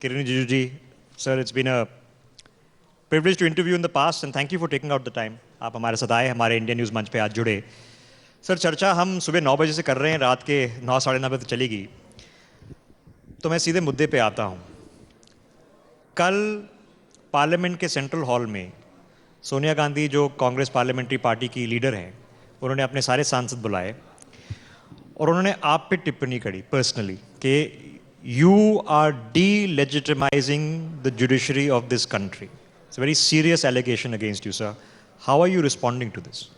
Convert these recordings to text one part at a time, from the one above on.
Kiran Rijiju, sir, it's been a privilege to interview in the past and thank you for taking out the time. आप हमारे साथ आए हमारे Indian news मंच पे आज जुड़े सर चर्चा हम सुबह 9 बजे से कर रहे हैं रात के 9 साढ़े 9 बजे तक चलेगी तो मैं सीधे मुद्दे पे आता हूँ कल पार्लियामेंट के सेंट्रल हॉल में सोनिया गांधी जो कांग्रेस पार्लियामेंट्री पार्टी की लीडर हैं उन्होंने अपने सारे सांसद बुलाए और उन्होंने आप पे टिप्पणी करी पर्सनली कि you are delegitimizing the judiciary of this country. It's a very serious allegation against you, sir. How are you responding to this?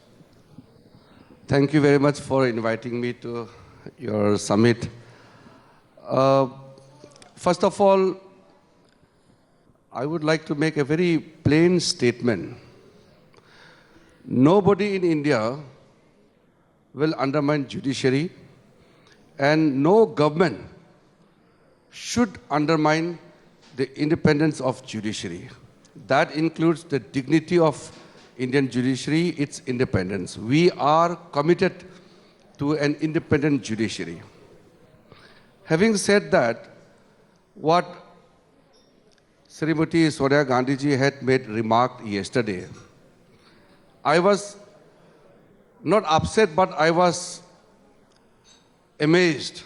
Thank you very much for inviting me to your summit. First of all, I would like to make a very plain statement. Nobody in India will undermine judiciary and no government should undermine the independence of judiciary. That includes the dignity of Indian judiciary, its independence. We are committed to an independent judiciary. Having said that, what Srimati Sonia Gandhi ji had made remark yesterday, I was not upset, but I was amazed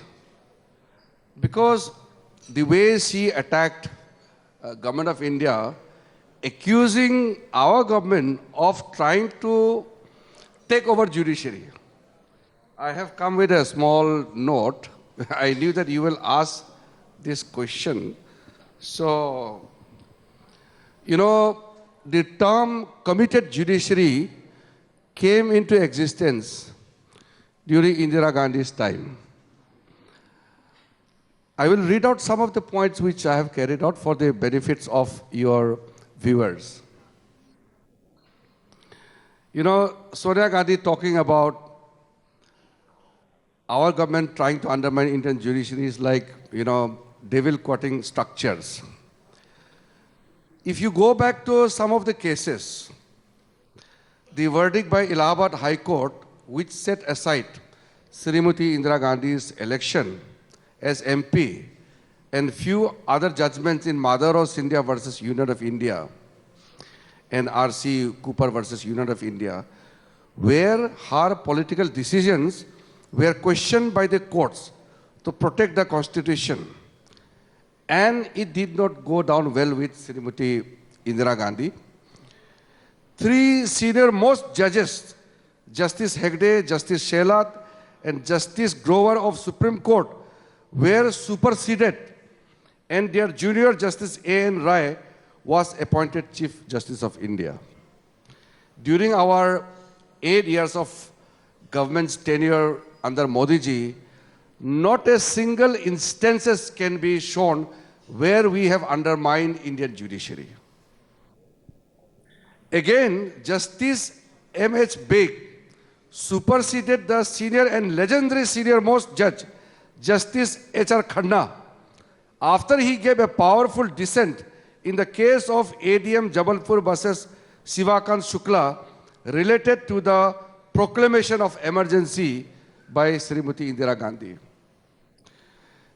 because the way she attacked government of India, accusing our government of trying to take over judiciary. I have come with a small note. I knew that you will ask this question. So, you know, the term committed judiciary came into existence during Indira Gandhi's time. I will read out some of the points which I have carried out for the benefits of your viewers. You know, Sonia Gandhi talking about our government trying to undermine Indian judiciary is like, you know, devil-quoting structures. If you go back to some of the cases, the verdict by Allahabad High Court, which set aside Srimati Indira Gandhi's election as MP and few other judgments in Madhav Scindia versus Union of India and R.C. Cooper versus Union of India, where her political decisions were questioned by the courts to protect the constitution. And it did not go down well with Srimati Indira Gandhi. Three senior most judges, Justice Hegde, Justice Shelat, and Justice Grover of Supreme Court, were superseded and their junior Justice A.N. Rai was appointed Chief Justice of India. During our 8 years of government's tenure under Modi ji, not a single instances can be shown where we have undermined Indian judiciary. Again, Justice M.H. Beg superseded the senior and legendary senior most judge, Justice H.R. Khanna, after he gave a powerful dissent in the case of ADM Jabalpur versus Sivakant Shukla related to the proclamation of emergency by Srimati Indira Gandhi.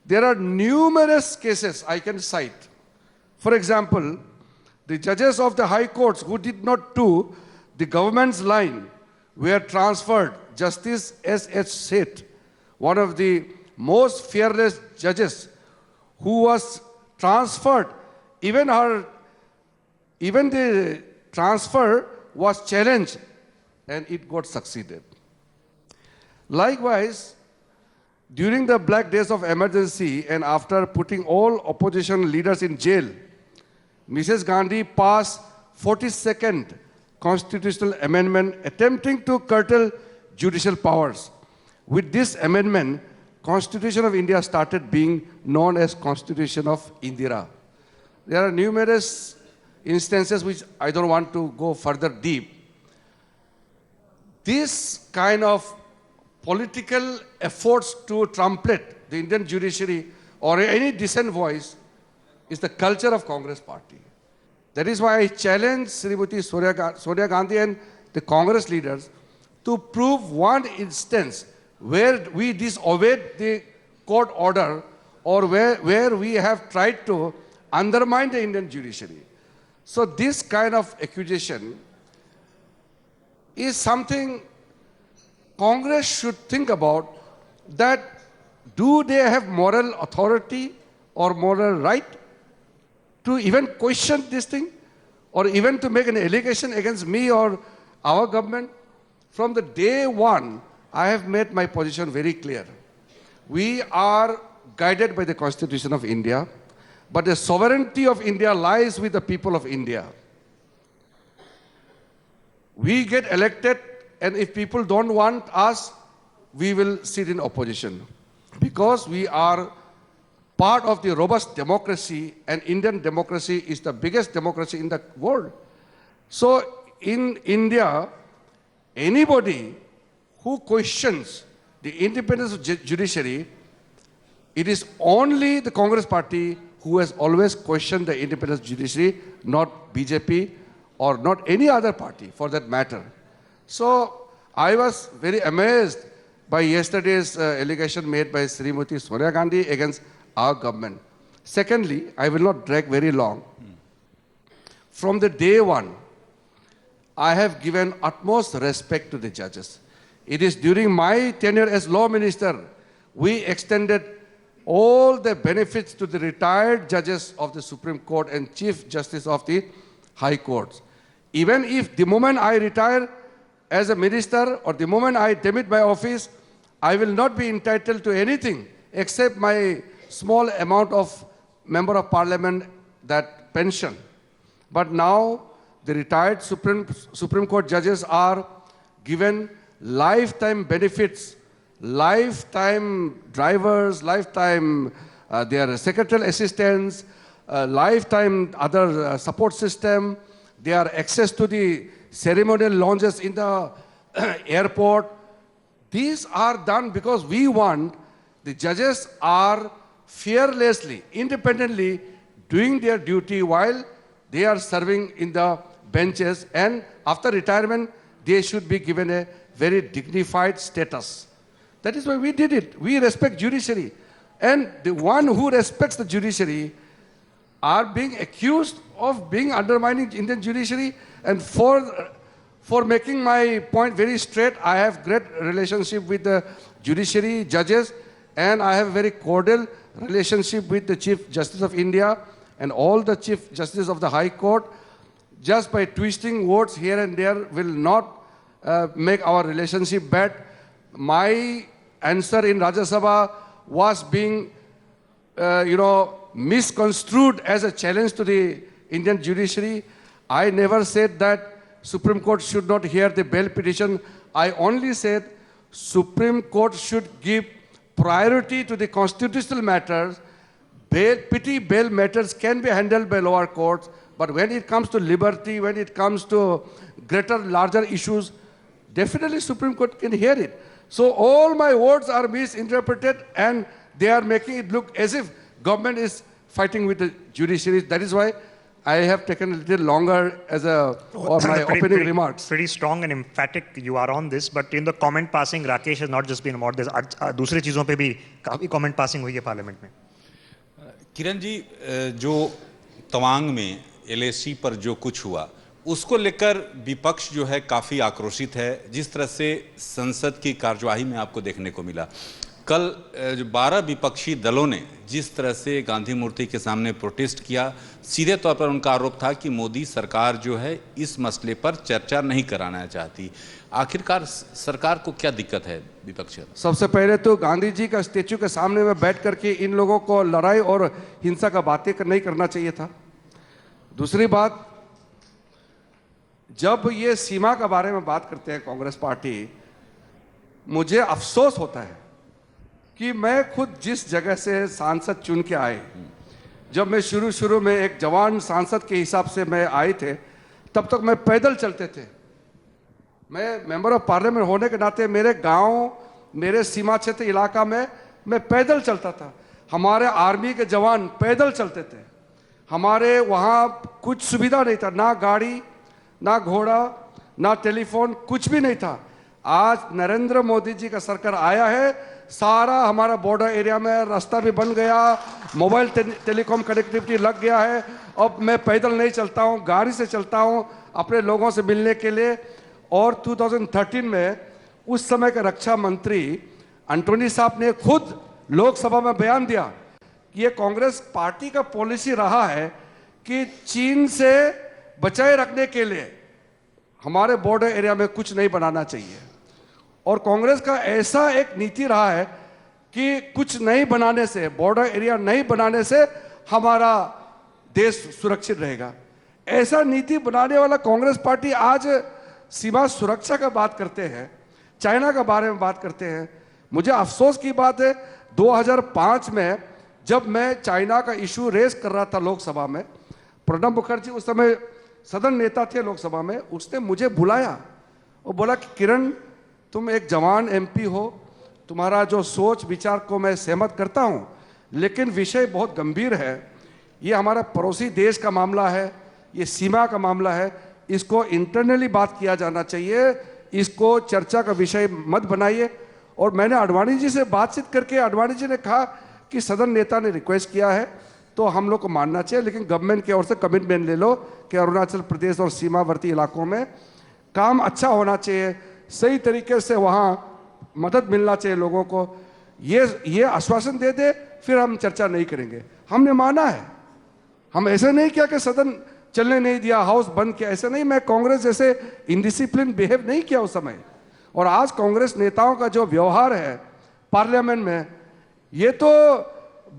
There are numerous cases I can cite. For example, the judges of the high courts who did not do the government's line were transferred. Justice S.H. Seth, one of the most fearless judges, who was transferred, even the transfer was challenged and it got succeeded. Likewise, during the black days of emergency and after putting all opposition leaders in jail, Mrs. Gandhi passed 42nd constitutional amendment attempting to curtail judicial powers. With this amendment, Constitution of India started being known as Constitution of Indira. There are numerous instances which I don't want to go further deep. This kind of political efforts to trumpet the Indian judiciary or any dissent voice is the culture of Congress party. That is why I challenge Srimati Sonia Gandhi and the Congress leaders to prove one instance where we disobeyed the court order or where we have tried to undermine the Indian judiciary. So this kind of accusation is something Congress should think about, that do they have moral authority or moral right to even question this thing, or even to make an allegation against me or our government? From the day one, I have made my position very clear. We are guided by the Constitution of India, but the sovereignty of India lies with the people of India. We get elected, and if people don't want us, we will sit in opposition. Because we are part of the robust democracy, and Indian democracy is the biggest democracy in the world. So in India, anybody who questions the independence of judiciary, it is only the Congress party who has always questioned the independence of judiciary, not BJP or not any other party for that matter. So I was very amazed by yesterday's allegation made by Srimati Sonia Gandhi against our government. Secondly, I will not drag very long. From the day one, I have given utmost respect to the judges. It is during my tenure as law minister, we extended all the benefits to the retired judges of the Supreme Court and Chief Justice of the High Courts. Even if the moment I retire as a minister or the moment I demit my office, I will not be entitled to anything except my small amount of Member of Parliament, that pension. But now the retired Supreme Court judges are given lifetime benefits, lifetime drivers, lifetime their secretarial assistants, lifetime other support system. They are access to the ceremonial lounges in the airport. These are done because we want the judges are fearlessly, independently doing their duty while they are serving in the benches, and after retirement, they should be given a very dignified status. That is why we did it. We respect judiciary. And the one who respects the judiciary are being accused of being undermining Indian judiciary. And for making my point very straight, I have great relationship with the judiciary judges, and I have a very cordial relationship with the Chief Justice of India and all the Chief Justices of the High Court. Just by twisting words here and there will not make our relationship bad. My answer in Rajya Sabha was being, misconstrued as a challenge to the Indian judiciary. I never said that Supreme Court should not hear the bail petition. I only said Supreme Court should give priority to the constitutional matters. Petty bail matters can be handled by lower courts, but when it comes to liberty, when it comes to greater, larger issues, definitely Supreme Court can hear it. So all my words are misinterpreted, and they are making it look as if government is fighting with the judiciary. That is why I have taken a little longer for my opening remarks. Pretty strong and emphatic you are on this, but in the comment passing, Rakesh has not just been about this. दूसरी चीजों पे भी काफी comment passing हुई है parliament में. किरण जी, जो तवांग में एलएसी पर जो कुछ हुआ, उसको लेकर विपक्ष जो है काफ़ी आक्रोशित है, जिस तरह से संसद की कार्यवाही में आपको देखने को मिला. कल 12 विपक्षी दलों ने जिस तरह से गांधी मूर्ति के सामने प्रोटेस्ट किया, सीधे तौर पर उनका आरोप था कि मोदी सरकार जो है इस मसले पर चर्चा नहीं कराना चाहती. आखिरकार सरकार को क्या दिक्कत है विपक्ष? सबसे पहले तो गांधी जी का स्टेच्यू के सामने में बैठ करके इन लोगों को लड़ाई और हिंसा का बातें नहीं करना चाहिए था. दूसरी बात, जब ये सीमा के बारे में बात करते हैं कांग्रेस पार्टी, मुझे अफसोस होता है कि मैं खुद जिस जगह से सांसद चुन के आए, जब मैं शुरू में एक जवान सांसद के हिसाब से मैं आए थे, तब तक मैं पैदल चलते थे. मैं मेंबर ऑफ पार्लियामेंट होने के नाते मेरे गांव, मेरे सीमा क्षेत्र इलाका में मैं पैदल चलता था. हमारे आर्मी के जवान पैदल चलते थे. हमारे वहाँ कुछ सुविधा नहीं था, ना गाड़ी, ना घोड़ा, ना टेलीफोन, कुछ भी नहीं था. आज नरेंद्र मोदी जी का सरकार आया है, सारा हमारा बॉर्डर एरिया में रास्ता भी बन गया, मोबाइल टेलीकॉम कनेक्टिविटी लग गया है। अब मैं पैदल नहीं चलता हूँ, गाड़ी से चलता हूँ अपने लोगों से मिलने के लिए। और 2013 में उस समय के रक्षा मंत्री एंटोनी साहब ने खुद लोकसभा में बयान दिया कि ये कांग्रेस पार्टी का पॉलिसी रहा है कि चीन से बचाए रखने के लिए हमारे बॉर्डर एरिया में कुछ नहीं बनाना चाहिए। और कांग्रेस का ऐसा एक नीति रहा है कि कुछ नहीं बनाने से, बॉर्डर एरिया नहीं बनाने से हमारा देश सुरक्षित रहेगा। ऐसा नीति बनाने वाला कांग्रेस पार्टी आज सीमा सुरक्षा का बात करते हैं, चाइना के बारे में बात करते हैं। मुझे अफसोस की बात है 2005 में जब मैं चाइना का इशू रेस कर रहा था लोकसभा में, प्रणब मुखर्जी उस समय सदन नेता थे लोकसभा में, उसने मुझे बुलाया और बोला कि किरण तुम एक जवान एमपी हो, तुम्हारा जो सोच विचार को मैं सहमत करता हूं, लेकिन विषय बहुत गंभीर है, ये हमारा पड़ोसी देश का मामला है, ये सीमा का मामला है, इसको इंटरनली बात किया जाना चाहिए, इसको चर्चा का विषय मत बनाइए। और मैंने आडवाणी जी से बातचीत करके आडवाणी जी ने कहा कि सदन नेता ने रिक्वेस्ट किया है तो हम लोग को मानना चाहिए, लेकिन गवर्नमेंट की ओर से कमिटमेंट ले लो कि अरुणाचल प्रदेश और सीमावर्ती इलाकों में काम अच्छा होना चाहिए, सही तरीके से वहाँ मदद मिलना चाहिए लोगों को। ये आश्वासन दे दे, फिर हम चर्चा नहीं करेंगे। हमने माना है, हम ऐसे नहीं किया कि सदन चलने नहीं दिया, हाउस बंद किया, ऐसे नहीं। मैं कांग्रेस जैसे इनडिसिप्लिन बिहेव नहीं किया उस समय। और आज कांग्रेस नेताओं का जो व्यवहार है पार्लियामेंट में, ये तो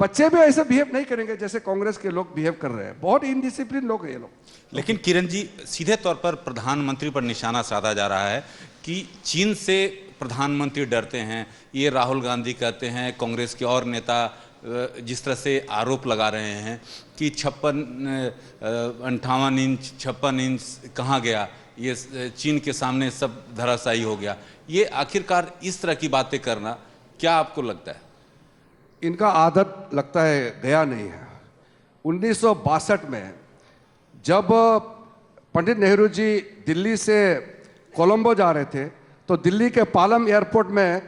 बच्चे भी ऐसे बिहेव नहीं करेंगे जैसे कांग्रेस के लोग बिहेव कर रहे हैं। बहुत इनडिसिप्लिन लोग हैं ये लोग। लेकिन किरण जी, सीधे तौर पर प्रधानमंत्री पर निशाना साधा जा रहा है कि चीन से प्रधानमंत्री डरते हैं, ये राहुल गांधी कहते हैं, कांग्रेस के और नेता जिस तरह से आरोप लगा रहे हैं कि 58 इंच 56 इंच कहाँ गया, ये चीन के सामने सब धराशायी हो गया। ये आखिरकार इस तरह की बातें करना क्या आपको लगता है? इनका आदत लगता है गया नहीं है। 1962 में जब पंडित नेहरू जी दिल्ली से कोलंबो जा रहे थे तो दिल्ली के पालम एयरपोर्ट में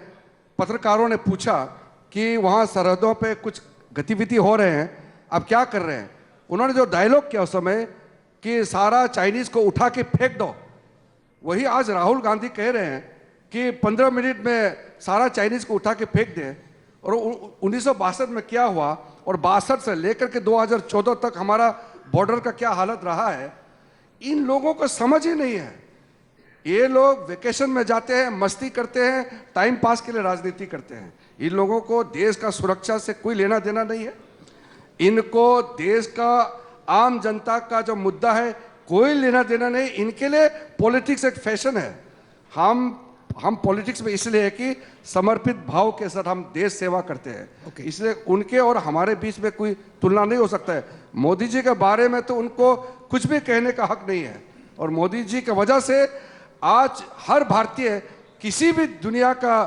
पत्रकारों ने पूछा कि वहाँ सरहदों पे कुछ गतिविधि हो रहे हैं, अब क्या कर रहे हैं। उन्होंने जो डायलॉग किया उस समय कि सारा चाइनीज़ को उठा के फेंक दो, वही आज राहुल गांधी कह रहे हैं कि 15 मिनट में सारा चाइनीज़ को उठा के फेंक दें। और 1962 में क्या हुआ और 62 से लेकर के 2014 तक हमारा बॉर्डर का क्या हालत रहा है, इन लोगों को समझ ही नहीं है। ये लोग वेकेशन में जाते हैं, मस्ती करते हैं, टाइम पास के लिए राजनीति करते हैं। इन लोगों को देश का सुरक्षा से कोई लेना देना नहीं है। इनको देश का आम जनता का जो मुद्दा है कोई लेना देना नहीं। इनके लिए पॉलिटिक्स एक फैशन है। हम पॉलिटिक्स में इसलिए है कि समर्पित भाव के साथ हम देश सेवा करते हैं। इसलिए उनके और हमारे बीच में कोई तुलना नहीं हो सकता है। मोदी जी के बारे में तो उनको कुछ भी कहने का हक नहीं है। और मोदी जी की वजह से आज हर भारतीय किसी भी दुनिया का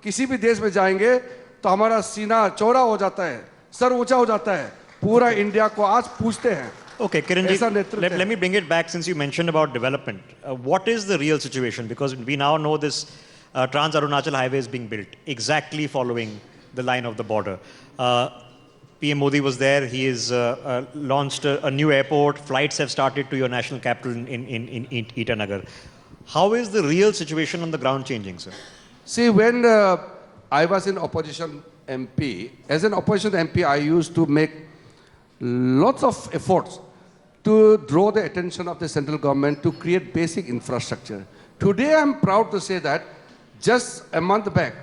किसी भी देश में जाएंगे तो हमारा सीना चौड़ा हो जाता है, सर ऊंचा हो जाता है। पूरा इंडिया को आज पूछते हैं। Okay, Kiranji, let me bring it back since you mentioned about development. What is the real situation? Because we now know this Trans-Arunachal Highway is being built exactly following the line of the border. PM Modi was there. He has launched a new airport. Flights have started to your national capital in Itanagar. How is the real situation on the ground changing, sir? See, when I was in opposition MP, as an opposition MP, I used to make lots of efforts to draw the attention of the central government to create basic infrastructure. Today, I'm proud to say that just a month back,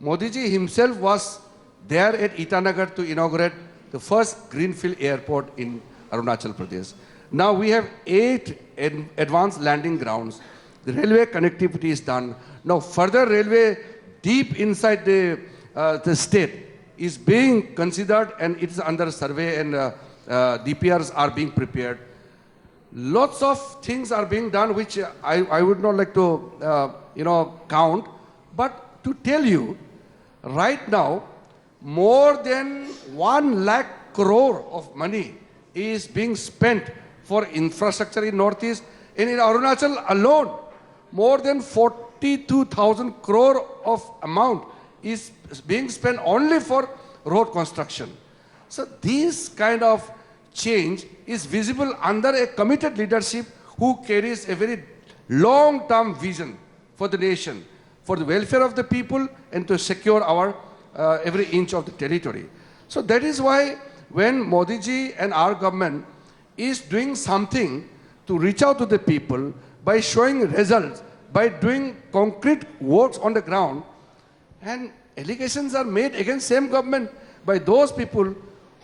Modi ji himself was there at Itanagar to inaugurate the first greenfield airport in Arunachal Pradesh. Now we have 8 advanced landing grounds. The railway connectivity is done. Now further railway deep inside the state is being considered and it is under survey and DPRs are being prepared. Lots of things are being done which I would not like to count, but to tell you, right now more than 1 lakh crore of money is being spent for infrastructure in Northeast. And in Arunachal alone, more than 42,000 crore of amount is being spent only for road construction. So this kind of change is visible under a committed leadership who carries a very long-term vision for the nation, for the welfare of the people and to secure our every inch of the territory. So that is why when Modi ji and our government is doing something to reach out to the people by showing results, by doing concrete works on the ground, and allegations are made against same government by those people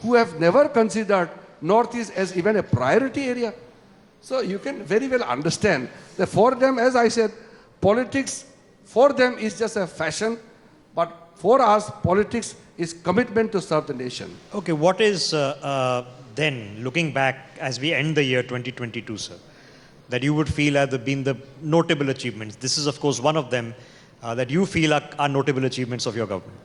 who have never considered Northeast as even a priority area. So you can very well understand that for them, as I said, politics for them is just a fashion, but for us, politics is commitment to serve the nation. Okay, what is then, looking back as we end the year 2022, sir, that you would feel have been the notable achievements? This is, of course, one of them that you feel are notable achievements of your government.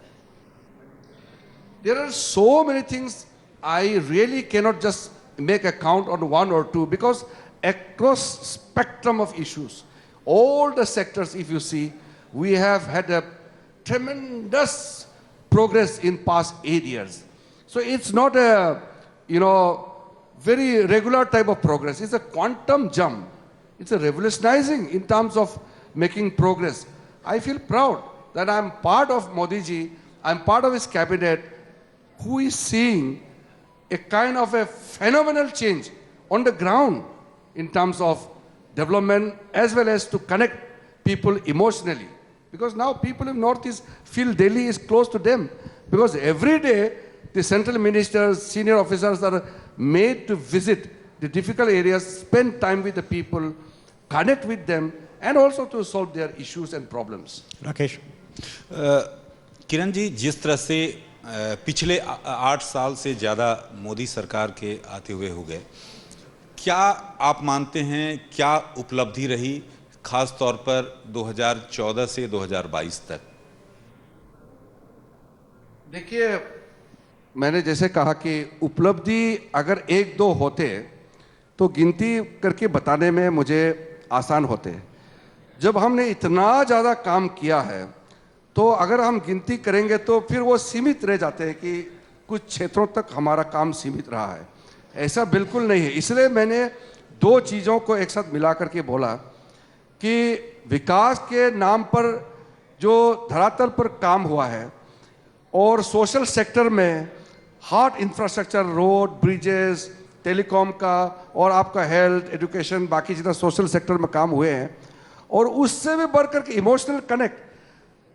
There are so many things I really cannot just make a count on one or two because across spectrum of issues, all the sectors, if you see, we have had a tremendous progress in past 8 years. So it's not a, very regular type of progress. It's a quantum jump. It's a revolutionizing in terms of making progress. I feel proud that I'm part of Modi ji, I'm part of his cabinet, who is seeing a kind of a phenomenal change on the ground in terms of development as well as to connect people emotionally. Because now people in Northeast feel Delhi is close to them. Because every day the central ministers, senior officers are made to visit the difficult areas, spend time with the people, connect with them, and also to solve their issues and problems. Rakesh. Kiran ji, जिस तरह से पिछले 8 साल से ज़्यादा मोदी सरकार के आते हुए हो गए, क्या आप मानते हैं क्या उपलब्धि रही खास तौर पर 2014 से 2022 तक? देखिए, मैंने जैसे कहा कि उपलब्धि अगर 1-2 होते तो गिनती करके बताने में मुझे आसान होते। जब हमने इतना ज़्यादा काम किया है तो अगर हम गिनती करेंगे तो फिर वो सीमित रह जाते हैं कि कुछ क्षेत्रों तक हमारा काम सीमित रहा है। ऐसा बिल्कुल नहीं है। इसलिए मैंने 2 चीज़ों को एक साथ मिला करके बोला कि विकास के नाम पर जो धरातल पर काम हुआ है और सोशल सेक्टर में hard infrastructure, road, bridges, telecom का और आपका हेल्थ, एजुकेशन, बाकी जितना सोशल सेक्टर में काम हुए हैं, और उससे भी बढ़कर के इमोशनल कनेक्ट,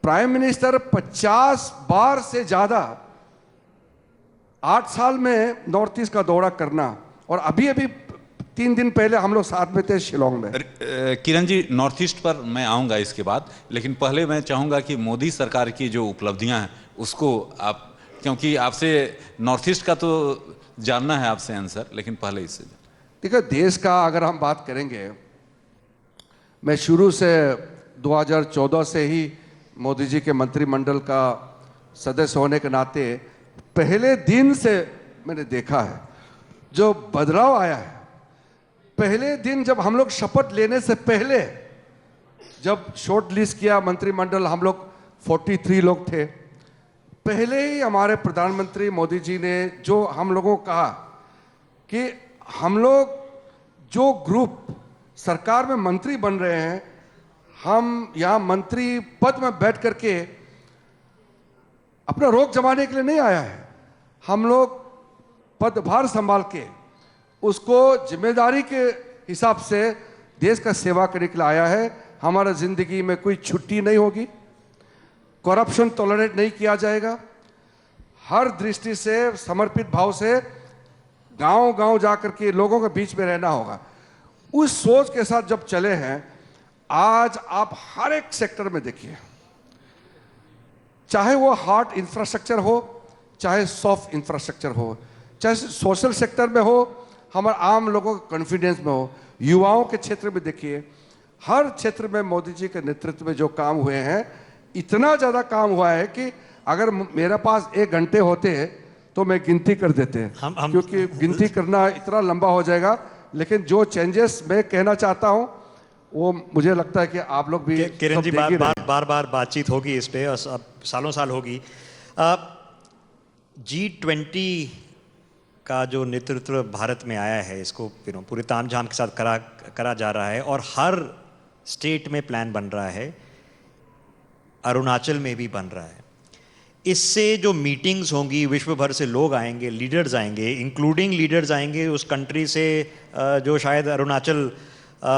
प्राइम मिनिस्टर 50 बार से ज़्यादा 8 साल में नॉर्थ ईस्ट का दौरा करना, और अभी 3 दिन पहले हम लोग साथ में थे शिलोंग में। किरण जी, नॉर्थ ईस्ट पर मैं आऊँगा इसके बाद, लेकिन पहले मैं चाहूँगा कि मोदी सरकार की जो उपलब्धियाँ हैं उसको आप, क्योंकि आपसे नॉर्थ ईस्ट का तो जानना है आपसे आंसर, लेकिन पहले इससे देखिए, देश का अगर हम बात करेंगे, मैं शुरू से 2014 से ही मोदी जी के मंत्रिमंडल का सदस्य होने के नाते पहले दिन से मैंने देखा है जो बदलाव आया है। पहले दिन जब हम लोग शपथ लेने से पहले जब शॉर्ट लिस्ट किया मंत्रिमंडल, हम लोग 43 लोग थे, पहले ही हमारे प्रधानमंत्री मोदी जी ने जो हम लोगों को कहा कि हम लोग जो ग्रुप सरकार में मंत्री बन रहे हैं, हम यहाँ मंत्री पद में बैठ करके अपना रोक जमाने के लिए नहीं आया है। हम लोग पदभार संभाल के उसको जिम्मेदारी के हिसाब से देश का सेवा करने के लिए आया है। हमारा जिंदगी में कोई छुट्टी नहीं होगी, करप्शन टॉलरेट नहीं किया जाएगा, हर दृष्टि से समर्पित भाव से गांव-गांव जाकर के लोगों के बीच में रहना होगा। उस सोच के साथ जब चले हैं, आज आप हर एक सेक्टर में देखिए, चाहे वो हार्ड इंफ्रास्ट्रक्चर हो, चाहे सॉफ्ट इंफ्रास्ट्रक्चर हो, चाहे सोशल सेक्टर में हो, हमारे आम लोगों के कॉन्फिडेंस में हो, युवाओं के क्षेत्र में देखिए, हर क्षेत्र में मोदी जी के नेतृत्व में जो काम हुए हैं, इतना ज़्यादा काम हुआ है कि अगर मेरे पास 1 घंटे होते तो मैं गिनती कर देते, क्योंकि गिनती करना इतना लंबा हो जाएगा। लेकिन जो चेंजेस मैं कहना चाहता हूँ वो मुझे लगता है कि आप लोग भी किरण सब जी देख ही रहे हैं। बार बार बातचीत होगी इस पे और अब सालों साल होगी। G20 का जो नेतृत्व भारत में आया है, इसको पूरे तामझाम के साथ करा जा रहा है और हर स्टेट में प्लान बन रहा है, अरुणाचल में भी बन रहा है। इससे जो मीटिंग्स होंगी, विश्व भर से लोग आएंगे, लीडर्स आएंगे, इंक्लूडिंग लीडर्स आएंगे उस कंट्री से जो शायद अरुणाचल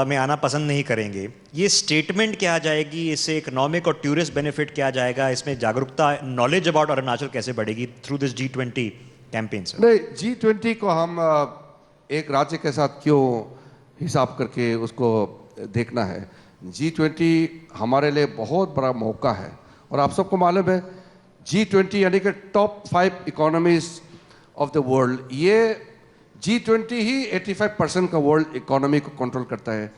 में आना पसंद नहीं करेंगे। ये स्टेटमेंट क्या आ जाएगी, इससे इकोनॉमिक और टूरिस्ट बेनिफिट क्या आ जाएगा, इसमें जागरूकता, नॉलेज अबाउट अरुणाचल कैसे बढ़ेगी through this G20 campaign? Sir नहीं, G20 को हम एक राज्य के साथ क्यों हिसाब करके उसको देखना है। G20 हमारे लिए बहुत बड़ा मौका है और आप सबको मालूम है G20 यानी कि top 5 economies of the world, ये G20 ही 85% का वर्ल्ड इकोनॉमी को कंट्रोल करता है।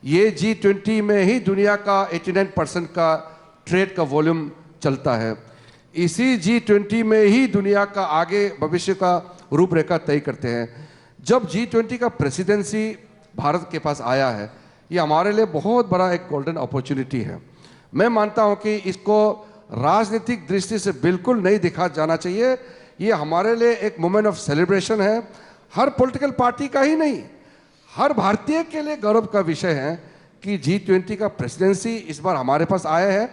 ये G20 में ही दुनिया का 89% का ट्रेड का वॉल्यूम चलता है। इसी G20 में ही दुनिया का आगे भविष्य का रूपरेखा तय करते हैं। जब G20 का प्रेसिडेंसी भारत के पास आया है, ये हमारे लिए बहुत बड़ा एक गोल्डन अपॉर्चुनिटी है। मैं मानता हूं कि इसको राजनीतिक दृष्टि से बिल्कुल नहीं देखा जाना चाहिए। ये हमारे लिए एक मोमेंट ऑफ सेलिब्रेशन है, हर पॉलिटिकल पार्टी का ही नहीं, हर भारतीय के लिए गौरव का विषय है कि G20 का प्रेसिडेंसी इस बार हमारे पास आया है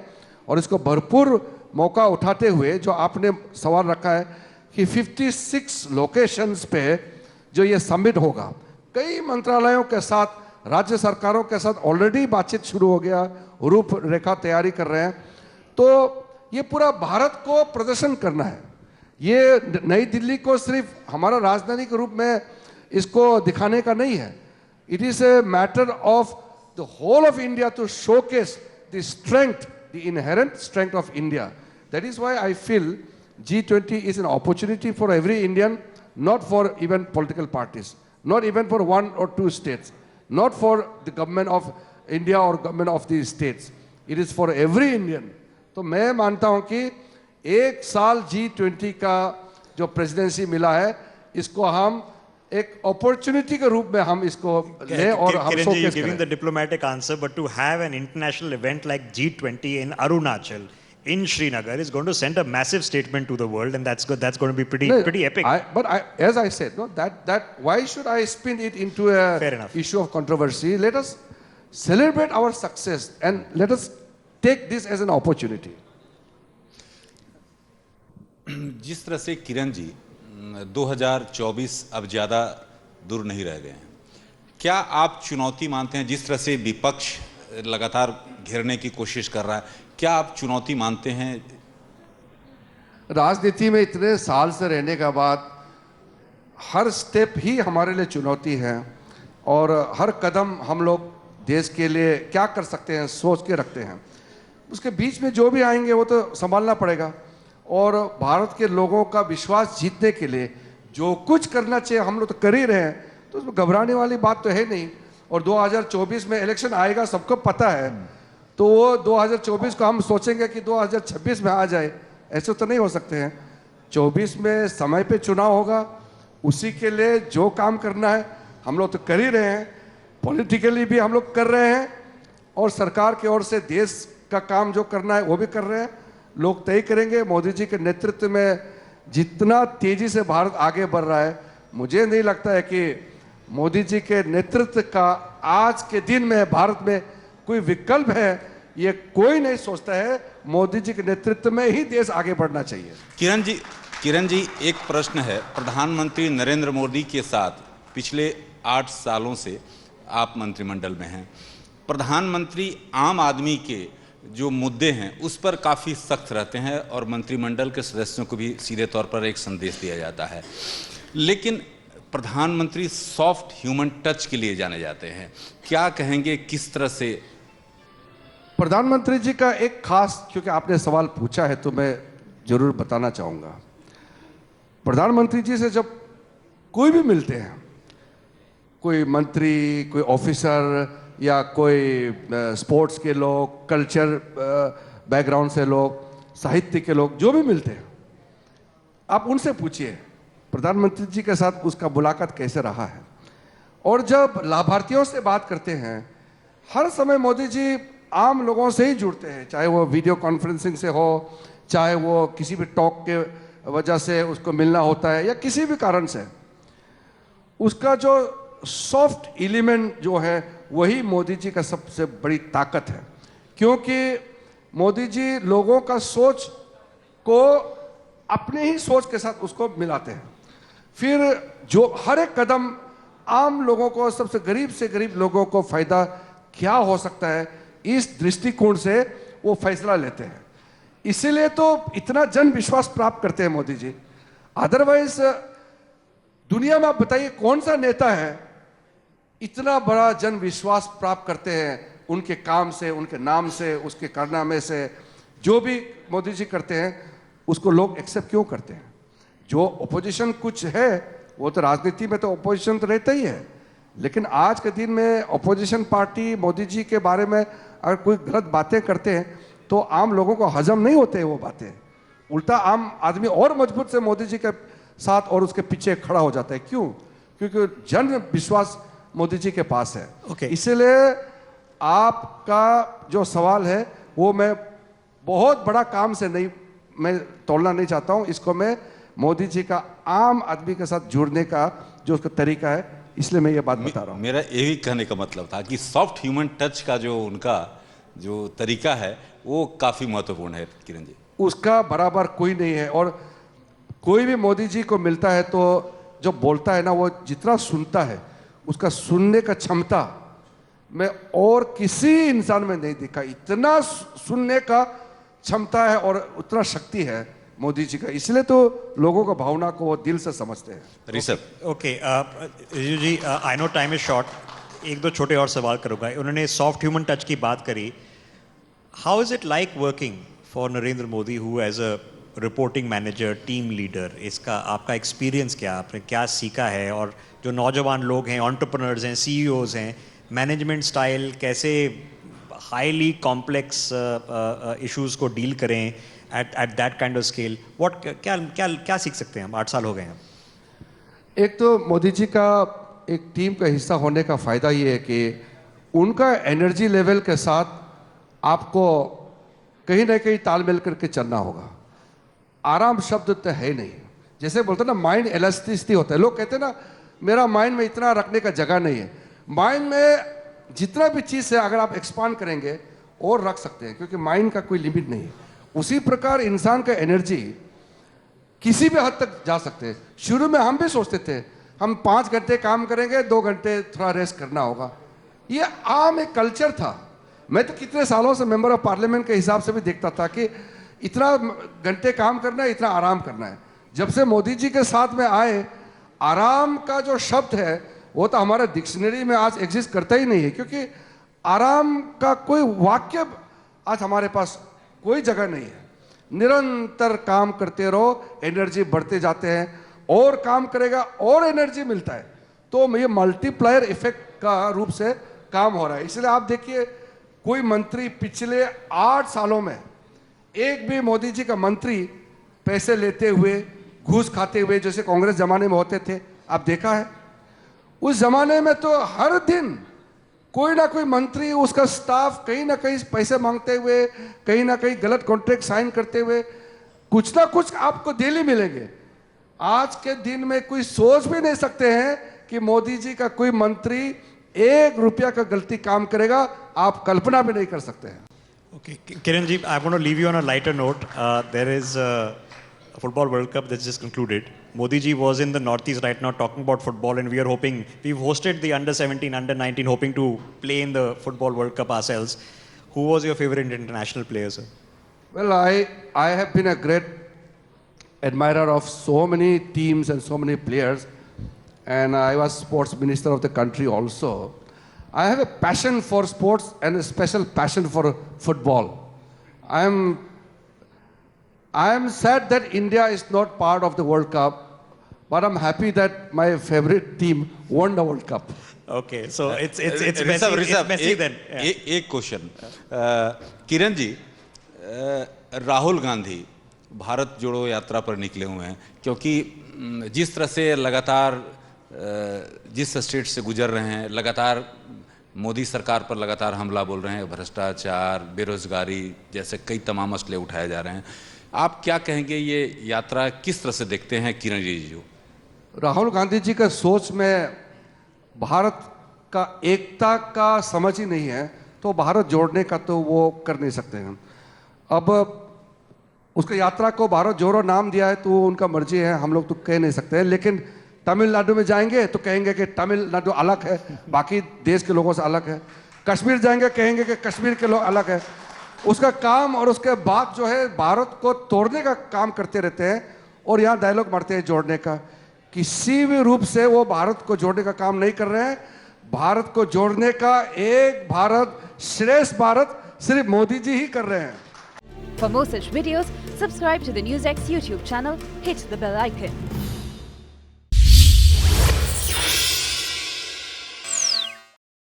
और इसको भरपूर मौका उठाते हुए जो आपने सवाल रखा है कि 56 लोकेशंस पे जो ये समिट होगा, कई मंत्रालयों के साथ, राज्य सरकारों के साथ ऑलरेडी बातचीत शुरू हो गया, रूपरेखा तैयारी कर रहे हैं। तो ये पूरा भारत को प्रदर्शन करना है। ये नई दिल्ली को सिर्फ हमारा राजधानी के रूप में इसको दिखाने का नहीं है। It is a matter of the whole of India to showcase the strength, the inherent strength of India. That is why I feel G20 is an opportunity for every Indian, not for even political parties, not even for 1 or 2 states, not for the government of India or government of the states. It is for every Indian. तो मैं मानता हूं कि एक साल G20 का जो presidency मिला है, इसको हम एक अपॉर्चुनिटी के रूप में हम इसको लें और हम शोकेस giving the करें। diplomatic answer, but to have an international event like G20 in Arunachal, in Srinagar, is going to send a massive statement to the world, and that's good. That's going to be pretty epic. As I said, no, that why should I spin it into a Fair enough. issue of controversy? Let us celebrate our success and let us take this as an opportunity. जिस तरह से किरण जी 2024 अब ज़्यादा दूर नहीं रह गए हैं, क्या आप चुनौती मानते हैं, जिस तरह से विपक्ष लगातार घेरने की कोशिश कर रहा है, क्या आप चुनौती मानते हैं? राजनीति में इतने साल से रहने के बाद हर स्टेप ही हमारे लिए चुनौती है और हर कदम हम लोग देश के लिए क्या कर सकते हैं सोच के रखते हैं। उसके बीच में जो भी आएंगे वो तो संभालना पड़ेगा और भारत के लोगों का विश्वास जीतने के लिए जो कुछ करना चाहिए हम लोग तो कर ही रहे हैं, तो उसमें घबराने वाली बात तो है नहीं। और 2024 में इलेक्शन आएगा, सबको पता है, तो वो 2024 को हम सोचेंगे कि 2026 में आ जाए, ऐसे तो नहीं हो सकते हैं। 24 में समय पे चुनाव होगा, उसी के लिए जो काम करना है हम लोग तो कर ही रहे हैं, पॉलिटिकली भी हम लोग कर रहे हैं और सरकार की ओर से देश का काम जो करना है वो भी कर रहे हैं। लोग तय करेंगे। मोदी जी के नेतृत्व में जितना तेजी से भारत आगे बढ़ रहा है, मुझे नहीं लगता है कि मोदी जी के नेतृत्व का आज के दिन में भारत में कोई विकल्प है। ये कोई नहीं सोचता है, मोदी जी के नेतृत्व में ही देश आगे बढ़ना चाहिए। किरण जी एक प्रश्न है, प्रधानमंत्री नरेंद्र मोदी के साथ पिछले 8 सालों से आप मंत्रिमंडल में हैं। प्रधानमंत्री आम आदमी के जो मुद्दे हैं उस पर काफ़ी सख्त रहते हैं और मंत्रिमंडल के सदस्यों को भी सीधे तौर पर एक संदेश दिया जाता है, लेकिन प्रधानमंत्री सॉफ्ट ह्यूमन टच के लिए जाने जाते हैं। क्या कहेंगे, किस तरह से? प्रधानमंत्री जी का एक खास, क्योंकि आपने सवाल पूछा है तो मैं जरूर बताना चाहूँगा। प्रधानमंत्री जी से जब कोई भी मिलते हैं, कोई मंत्री, कोई ऑफिसर या कोई स्पोर्ट्स के लोग, कल्चर बैकग्राउंड से लोग, साहित्य के लोग, जो भी मिलते हैं, आप उनसे पूछिए प्रधानमंत्री जी के साथ उसका मुलाकात कैसे रहा है। और जब लाभार्थियों से बात करते हैं हर समय मोदी जी आम लोगों से ही जुड़ते हैं, चाहे वो वीडियो कॉन्फ्रेंसिंग से हो, चाहे वो किसी भी टॉक के वजह से उसको मिलना होता है या किसी भी कारण से। उसका जो सॉफ्ट एलिमेंट जो है वही मोदी जी का सबसे बड़ी ताकत है, क्योंकि मोदी जी लोगों का सोच को अपने ही सोच के साथ उसको मिलाते हैं। फिर जो हर एक कदम आम लोगों को, सबसे गरीब से गरीब लोगों को फायदा क्या हो सकता है, इस दृष्टिकोण से वो फैसला लेते हैं। इसीलिए तो इतना जन विश्वास प्राप्त करते हैं मोदी जी। अदरवाइज दुनिया में आप बताइए कौन सा नेता है इतना बड़ा जन विश्वास प्राप्त करते हैं उनके काम से, उनके नाम से, उसके कारनामे से। जो भी मोदी जी करते हैं उसको लोग एक्सेप्ट क्यों करते हैं? जो ओपोजिशन कुछ है, वो तो राजनीति में तो ओपोजिशन तो रहता ही है, लेकिन आज के दिन में ओपोजिशन पार्टी मोदी जी के बारे में अगर कोई गलत बातें करते हैं तो आम लोगों को हजम नहीं होते हैं वो बातें। उल्टा आम आदमी और मजबूत से मोदी जी के साथ और उसके पीछे खड़ा हो जाता है। क्यों? क्योंकि जन विश्वास मोदी जी के पास है। Okay. इसलिए आपका जो सवाल है वो मैं बहुत बड़ा काम से नहीं, मैं तोड़ना नहीं चाहता हूं इसको। मैं मोदी जी का आम आदमी के साथ जुड़ने का जो उसका तरीका है, इसलिए मैं ये बात बता रहा हूं। मेरा यही कहने का मतलब था कि सॉफ्ट ह्यूमन टच का जो उनका जो तरीका है वो काफी महत्वपूर्ण है किरण जी। उसका बराबर कोई नहीं है। और कोई भी मोदी जी को मिलता है तो जो बोलता है ना, वो जितना सुनता है उसका सुनने का क्षमता मैं और किसी इंसान में नहीं देखा। इतना सुनने का क्षमता है और उतना शक्ति है मोदी जी का, इसलिए तो लोगों का भावना को वो दिल से समझते हैं। Rishabh, okay Riju ji, I know time is short, एक दो छोटे और सवाल करूंगा। उन्होंने सॉफ्ट ह्यूमन टच की बात करी। How is it like working for Narendra Modi who as a reporting manager, team leader? इसका आपका एक्सपीरियंस क्या, आपने क्या सीखा है? और जो नौजवान लोग हैं, एंटरप्रेन्योर्स हैं, सीईओज हैं, मैनेजमेंट स्टाइल कैसे हाईली कॉम्प्लेक्स इश्यूज को डील करें at that kind of scale? What क्या क्या क्या सीख सकते हैं हम? 8 साल हो गए हैं। एक तो मोदी जी का एक टीम का हिस्सा होने का फायदा ये है कि उनका एनर्जी लेवल के साथ आपको कहीं ना कहीं तालमेल करके चलना होगा। आराम शब्द तो है नहीं। जैसे बोलते ना माइंड इलास्टिसिटी होता है, लोग कहते हैं ना मेरा माइंड में इतना रखने का जगह नहीं है। माइंड में जितना भी चीज़ है अगर आप एक्सपांड करेंगे और रख सकते हैं, क्योंकि माइंड का कोई लिमिट नहीं है। उसी प्रकार इंसान का एनर्जी किसी भी हद तक जा सकते हैं। शुरू में हम भी सोचते थे हम 5 घंटे काम करेंगे, 2 घंटे थोड़ा रेस्ट करना होगा। ये आम एक कल्चर था। मैं तो कितने सालों से मेंबर ऑफ पार्लियामेंट के हिसाब से भी देखता था कि इतना घंटे काम करना है, इतना आराम करना है। जब से मोदी जी के साथ में आए, आराम का जो शब्द है वो तो हमारे डिक्शनरी में आज एग्जिस्ट करता ही नहीं है, क्योंकि आराम का कोई वाक्य आज हमारे पास कोई जगह नहीं है। निरंतर काम करते रहो, एनर्जी बढ़ते जाते हैं, और काम करेगा और एनर्जी मिलता है, तो ये मल्टीप्लायर इफेक्ट का रूप से काम हो रहा है। इसलिए आप देखिए कोई मंत्री पिछले 8 सालों में एक भी मोदी जी का मंत्री पैसे लेते हुए, घूस खाते हुए जैसे कांग्रेस जमाने में होते थे, आप देखा है? उस जमाने में तो हर दिन कोई ना कोई मंत्री, उसका स्टाफ कहीं ना कहीं पैसे मांगते हुए, कहीं ना कहीं गलत कॉन्ट्रैक्ट साइन करते हुए कुछ ना कुछ आपको डेली मिलेंगे। आज के दिन में कोई सोच भी नहीं सकते हैं कि मोदी जी का कोई मंत्री 1 रुपया का गलती काम करेगा, आप कल्पना भी नहीं कर सकते हैं। Okay, Kiran ji, I want to leave you on a lighter note. There is a Football World Cup that's just concluded. Modi ji was in the Northeast right now talking about football, and we are hoping, we've hosted the under-17, under-19, hoping to play in the Football World Cup ourselves. Who was your favorite international player, sir? Well, I have been a great admirer of so many teams and so many players, and I was sports minister of the country also. I have a passion for sports and a special passion for football. I am sad that India is not part of the World Cup, but I'm happy that my favorite team won the World Cup. Okay, so it's messy, Rishabh, it's messy then. एक question Kiran ji, Rahul Gandhi Bharat जोड़ो यात्रा पर निकले हुए हैं, क्योंकि जिस तरह से लगातार जिस स्टेट से गुजर रहे हैं, लगातार मोदी सरकार पर लगातार हमला बोल रहे हैं, भ्रष्टाचार, बेरोजगारी जैसे कई तमाम मसले उठाए जा रहे हैं। आप क्या कहेंगे, ये यात्रा किस तरह से देखते हैं किरण रिजिजू? राहुल गांधी जी का सोच में भारत का एकता का समझ ही नहीं है, तो भारत जोड़ने का तो वो कर नहीं सकते हैं। अब उसका यात्रा को भारत जोड़ो नाम दिया है तो उनका मर्जी है, हम लोग तो कह नहीं सकते हैं। लेकिन तमिलनाडु में जाएंगे तो कहेंगे कि तमिलनाडु अलग है, बाकी देश के लोगों से अलग है। कश्मीर जाएंगे कहेंगे कि कश्मीर के लोग अलग है। उसका काम और उसके बाद जो है भारत को तोड़ने का काम करते रहते हैं और यहाँ डायलॉग मारते हैं जोड़ने का। किसी भी रूप से वो भारत को जोड़ने का काम नहीं कर रहे हैं। भारत को जोड़ने का एक भारत श्रेष्ठ भारत सिर्फ मोदी जी ही कर रहे हैं। For more such videos, subscribe to the NewsX YouTube channel, hit the bell icon.